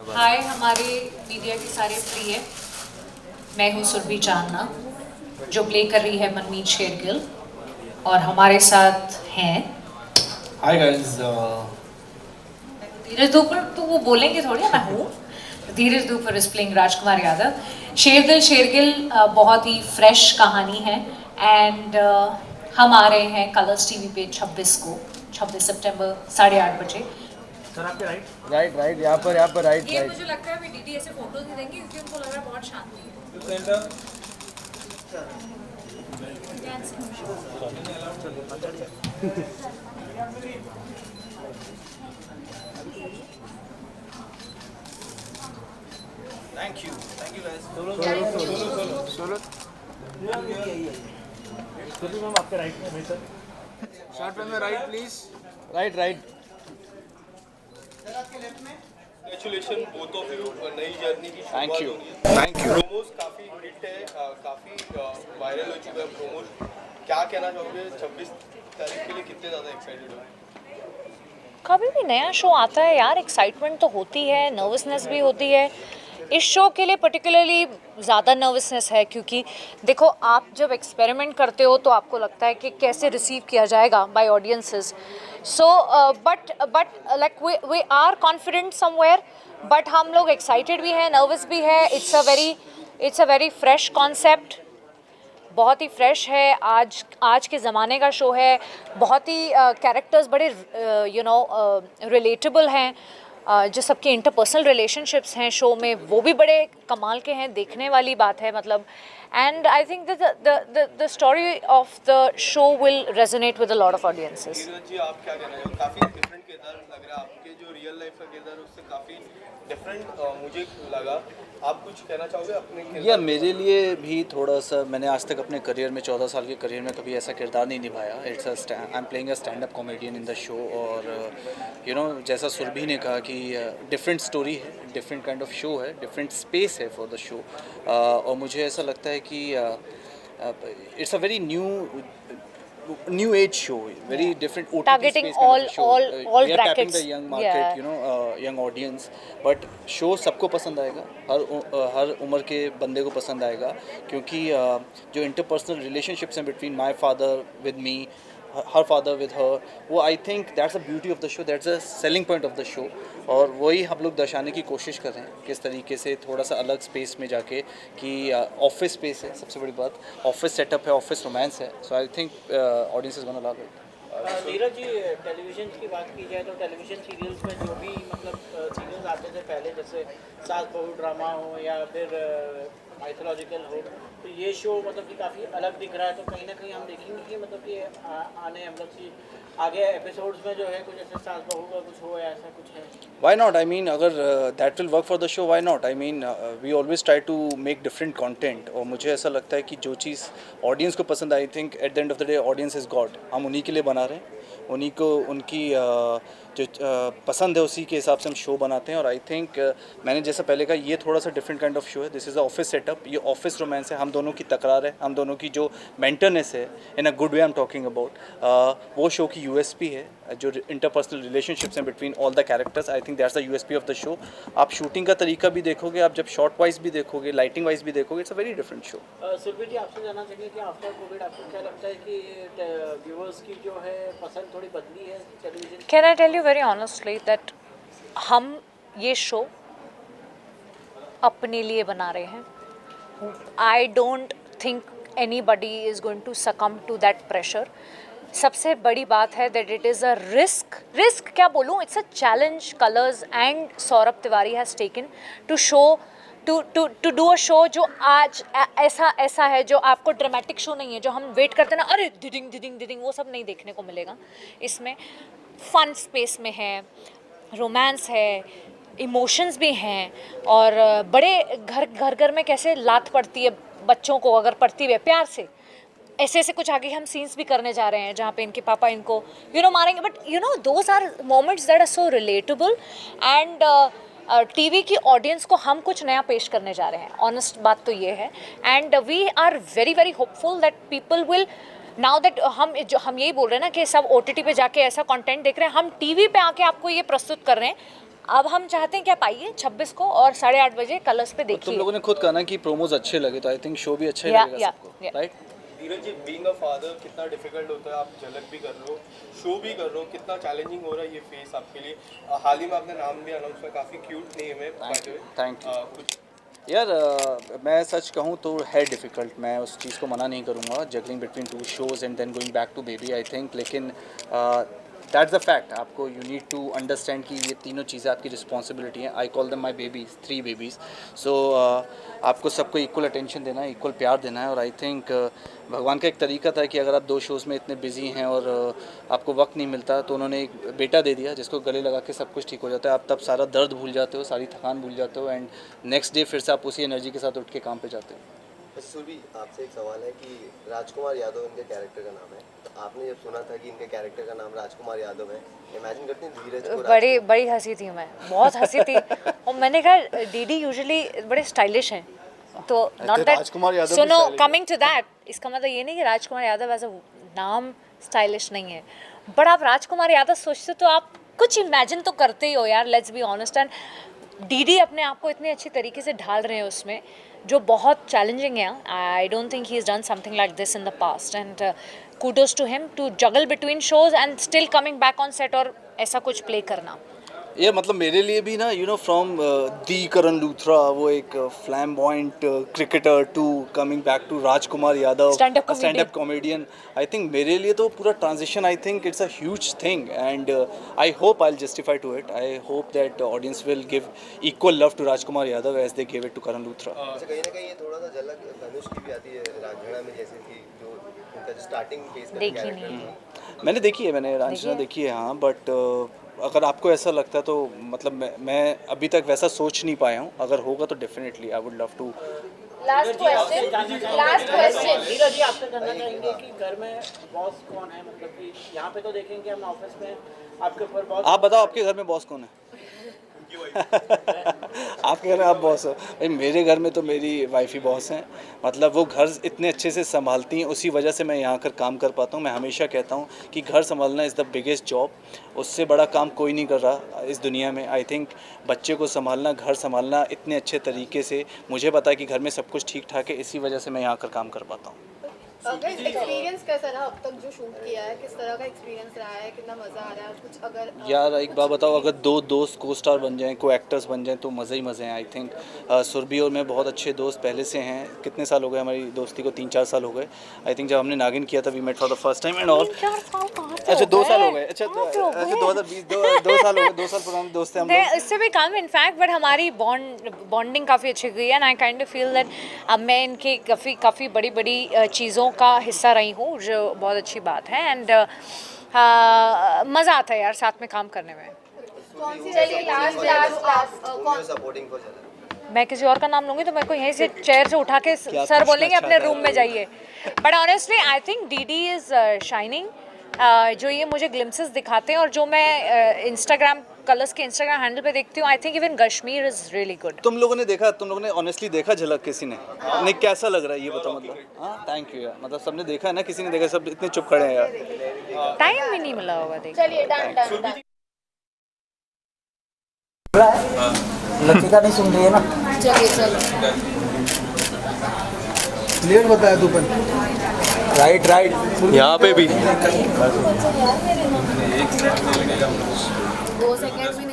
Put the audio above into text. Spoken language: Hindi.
हाय हमारे मीडिया के सारे प्रिय, मैं हूँ सुरभि चांदना जो प्ले कर रही है मनमीत शेरगिल और हमारे साथ हैं हाय गाइस। धीरज दुपर, तो वो बोलेंगे थोड़ी मैं हूँ। धीरज दुपर इज प्लेइंग राजकुमार यादव। शेरदिल शेरगिल बहुत ही फ्रेश कहानी है एंड हम आ रहे हैं कलर्स टीवी पे 26 सितंबर 8:30 बजे। सर आपके राइट राइट यहाँ पर राइट ये राइट मुझे लगता है अभी डीडी ऐसे फोटोज नहीं देंगे क्योंकि उनको लग रहा है बहुत शांति है। Centre. Thank you guys. Solo ma'am आपके राइट में सर। शॉर्ट में right please. Right Congratulations both of you, नई जर्नी की थैंक शुरुआत यू हो रही है। Thank you. प्रोमोज काफी हिट है, काफी वायरल हो चुका है प्रोमोज। क्या कहना चाहोगे 26 तारीख के लिए, कितने ज़्यादा एक्साइटेड हो? कभी भी नया शो आता है यार, एक्साइटमेंट तो होती है, नर्वसनेस भी होती है। इस शो के लिए पर्टिकुलरली ज़्यादा नर्वसनेस है क्योंकि देखो, आप जब एक्सपेरिमेंट करते हो तो आपको लगता है कि कैसे रिसीव किया जाएगा by audiences. So but like we are confident somewhere, but हम लोग एक्साइटेड भी हैं, नर्वस भी है। It's a very fresh concept, बहुत ही फ्रेश है। आज के ज़माने का शो है, बहुत ही कैरेक्टर्स बड़े रिलेटेबल हैं। जो सबके इंटरपर्सनल रिलेशनशिप्स हैं शो में, वो भी बड़े कमाल के हैं, देखने वाली बात है मतलब। And I think the story of the show will resonate with a lot of audiences. Dheeraj ji, आप क्या कहना चाहोगे? काफी डिफरेंट किरदार लग रहा है, आपके जो रियल लाइफ का किरदार है उससे काफी डिफरेंट मुझे लगा। आप कुछ कहना चाहोगे अपने किरदार या के मेरे लिए भी थोड़ा सा, मैंने आज तक अपने करियर में 14 साल के करियर में कभी ऐसा किरदार नहीं निभाया। I am playing a stand up comedian in the show. और जैसा सुरभि ने कहा कि डिफरेंट स्टोरी है, डिफरेंट काइंड ऑफ शो है, डिफरेंट स्पेस है फॉर द शो। और मुझे ऐसा लगता है कि it's a very new age show, very different OTT Targeting space kind of a show. all We are tapping brackets. the young Yeah. market, young audience, but show सबको पसंद आएगा, हर उम्र के बंदे को पसंद आएगा क्योंकि जो interpersonal relationships हैं between my father with me, her father with her, वो आई think that's a beauty of the show, that's a selling point of the show. और वही हम लोग दर्शाने की कोशिश कर रहे हैं, किस तरीके से थोड़ा सा अलग स्पेस में जाके कि ऑफिस स्पेस है, सबसे बड़ी बात ऑफिस सेटअप है, ऑफिस रोमांस है। So I think audience is gonna love it. Dheeraj ji, television की बात की जाए तो टेलीविज़न सीरियल्स में जो भी सीरियल्स आते थे पहले, जैसे सास बहू ड्रामा हो या फिर माइथोलॉजिकल हो, तो ये शो कि काफ़ी अलग दिख रहा है। तो कहीं ना कहीं हम देखेंगे कि कि आने कि आगे एपिसोड्स में जो है कुछ ऐसे सास बहू का कुछ हो या ऐसा कुछ है। Why not? I mean, अगर that will work for the show, why not? I mean, we always try to make different content. और मुझे ऐसा लगता है कि जो चीज़ ऑडियंस को पसंद आई, think at the end of the day audience is god. हम उन्हीं के लिए बना रहे हैं, उन्हीं को उनकी जो पसंद है उसी के हिसाब से हम शो बनाते हैं। और आई थिंक मैंने जैसा पहले कहा, ये थोड़ा सा डिफरेंट काइंड ऑफ शो है। This is a office setup, ये ऑफिस रोमांस है, हम दोनों की तकरार है, हम दोनों की जो मेंटरनेस है, in a good way I am talking about. वो शो की यूएसपी है, जो इंटरपर्सनल रिलेशनशिप्स हैं between all the characters. I think that's the USP of the show. आप शूटिंग का तरीका भी देखोगे, आप जब शॉर्ट वाइज भी देखोगे, लाइटिंग वाइज भी देखोगे, it's a very different show. Surbhi ji, आपसे जानना चाहिए कि आफ्टर कोविड आपको क्या लगता है कि व्यूअर्स की जो है पसंद थोड़ी बदली है television? Can I tell you very honestly that हम ये शो अपने लिए बना रहे हैं। I don't think anybody is going to succumb to that pressure. सबसे बड़ी बात है that it is a risk क्या बोलूँ, it's a challenge Colors and Saurabh Tiwari has taken to show to do a show जो आज ऐसा है, जो आपको ड्रामेटिक शो नहीं है, जो हम वेट करते हैं ना, अरे दिदिंग दिदिंग दिदिंग, वो सब नहीं देखने को मिलेगा इसमें। फन स्पेस में है, रोमांस है, इमोशंस भी हैं, और बड़े घर में कैसे लात पड़ती है बच्चों को, अगर पड़ती है प्यार से, ऐसे कुछ आगे हम सीन्स भी करने जा रहे हैं जहाँ पे इनके पापा इनको मारेंगे। But those are moments that are so relatable and TV की ऑडियंस को हम कुछ नया पेश करने जा रहे हैं। ऑनेस्ट बात तो ये है, and we are very very hopeful that people will now that हम यही बोल रहे हैं ना कि सब OTT पे जाके ऐसा कंटेंट देख रहे हैं, हम टीवी पे आके आपको ये प्रस्तुत कर रहे हैं। अब हम चाहते हैं कि आप आइए 26 को और 8:30 बजे कलर्स पे तुम देखिए। लोगों ने खुद कहा ना कि प्रोमोज अच्छे लगे, तो आई थिंक शो भी अच्छा ही Yeah, लगेगा yeah, सबको, yeah. Right? Dheeraj ji, being a father कितना डिफिकल्ट होता है? आप झलक भी कर रहे हो, शो भी कर रहे हो, कितना चैलेंजिंग हो रहा है ये फेस आपके लिए? हाल ही में आपने नाम भी अनाउंस किया, काफ़ी क्यूट नेम है by the way. Thank you. कुछ यार मैं सच कहूँ तो है डिफ़िकल्ट, मैं उस चीज़ को मना नहीं करूँगा, juggling between 2 shows and then going back to baby, I think. लेकिन दैट्स द फैक्ट, आपको यू नीड टू अंडरस्टैंड कि ये तीनों चीज़ें आपकी रिस्पॉन्सिबिलिटी हैं। I call them my babies, 3 babies. So आपको सबको इक्वल अटेंशन देना है, इक्वल प्यार देना है। और आई थिंक भगवान का एक तरीका था कि अगर आप 2 शोज़ में इतने बिजी हैं और आपको वक्त नहीं मिलता, तो उन्होंने एक बेटा दे दिया जिसको गले लगा के सब कुछ ठीक हो जाता है। आप तब सारा दर्द भूल जाते हो, सारी थकान भूल जाते हो, एंड नेक्स्ट डे फिर से आप उसी एनर्जी के साथ उठ के काम पे जाते हो। सुरभि, आपसे एक सवाल है कि राजकुमार यादव इनके कैरेक्टर का नाम है, तो आपने जब सुना था कि इनके कैरेक्टर का नाम राजकुमार यादव है, इमेजिन करते हैं धीरज को बड़ी हंसी थी, मैं बहुत हंसी थी। और मैंने कहा डीडी यूजुअली बड़े स्टाइलिश हैं, तो नॉट दैट राजकुमार यादव भी सुनो, stylish है। कमिंग टू दैट, इसका मतलब ये नहीं कि राजकुमार यादव एज अ नाम स्टाइलिश नहीं है, बट आप राजकुमार यादव सोचते तो आप कुछ इमेजिन तो करते ही हो यार, let's be honest. And DD अपने आप को इतने अच्छी तरीके से ढाल रहे हैं उसमें, जो बहुत चैलेंजिंग है। आई don't think he is done something like this in the past, and kudos to him to juggle between shows and still coming back on set और ऐसा कुछ प्ले करना। ये मतलब मेरे लिए भी ना, you know, from the Karan Luthra, वो एक flamboyant cricketer, to coming back to Rajkumar Yadav, Stand-up up comedian, I think मेरे लिए तो पूरा transition, I think it's a huge thing, and I hope I will justify to it. I hope that audience will give equal love to Rajkumar Yadav as they give it to Karan Luthra. अच्छा, कहीं ना कहीं ये थोड़ा सा झलक धनुष की भी आती है राजघड़ा में, जैसे कि जो उनका जो स्टार्टिंग फेस का देखी कैरेक्टर नहीं था। मैंने देखी है, मैंने रांझना देखी है, हाँ, बट अगर आपको ऐसा लगता है तो मतलब मैं अभी तक वैसा सोच नहीं पाया हूँ। अगर होगा तो definitely I would love to. Last question Dheeraj ji, आपसे जानना चाहेंगे कि घर में बॉस कौन है? मतलब कि यहाँ पे तो देखेंगे हम ऑफिस में आपके ऊपर बॉस। आप बताओ, आपके घर में बॉस कौन है? आपके घर में आप बॉस हो? भाई मेरे घर में तो मेरी वाइफ ही बॉस हैं। मतलब वो घर इतने अच्छे से संभालती हैं, उसी वजह से मैं यहाँ कर काम कर पाता हूँ। मैं हमेशा कहता हूँ कि घर संभालना इज़ द बिगेस्ट जॉब, उससे बड़ा काम कोई नहीं कर रहा इस दुनिया में। आई थिंक बच्चे को संभालना, घर संभालना इतने अच्छे तरीके से, मुझे पता है कि घर में सब कुछ ठीक ठाक है, इसी वजह से मैं यहाँ कर काम कर पाता हूँ। एक्सपीरियंस कैसा रहा अब तक जो शूट किया है? किस तरह का एक्सपीरियंस रहा है? कितना मजा आ रहा है? कुछ अगर यार एक बात बताओ, अगर 2 दोस्त को स्टार बन जाएं, को एक्टर्स बन जाएं, तो मज़े ही मज़े हैं। आई थिंक सुरभि और मैं बहुत अच्छे दोस्त पहले से हैं। कितने साल हो गए हमारी दोस्ती को? 3-4 साल हो गए। आई थिंक जब हमने नागिन किया था, we met for the first time and all. अच्छा 2 साल हो गए। अच्छा 2020, 2 साल हो गए, 2 साल पुराने दोस्त हैं हम लोग। इससे भी कम इनफैक्ट, बट हमारी बॉन्डिंग काफ़ी अच्छी गई है, and I kind of feel that अब मैं इनकी काफ़ी बड़ी चीज़ों का हिस्सा रही हूँ, जो बहुत अच्छी बात है। एंड मज़ा आता है यार साथ में काम करने में। चलिए लास्ट कौन सपोर्टिंग को चला? मैं किसी और का नाम लूँगी तो मेरे को यहीं से चेयर से उठा के सर पूछना बोलेंगे अपने चाहता रूम है? में जाइए। But honestly I think DD is shining. जो ये मुझे ग्लिम्सेस दिखाते हैं और जो मैं इंस्टाग्राम कलर्स के इंस्टाग्राम हैंडल पे देखती हूँ, I think even Kashmir is really good. तुम लोगों ने ऑनेस्टली देखा झलक किसी ने? नहीं, कैसा लग रहा है ये बताओ। मतलब हाँ, थैंक यू यार, मतलब सबने देखा है ना? किसी ने देखा? सब इतने चुप खड़े हैं यार। टाइम भी नहीं मिला होगा देख। चलिए डन लतिका नहीं सुन रही है ना? चलिए लेट बताया तू पण। राइट यहाँ पे भी 2 सेकंड भी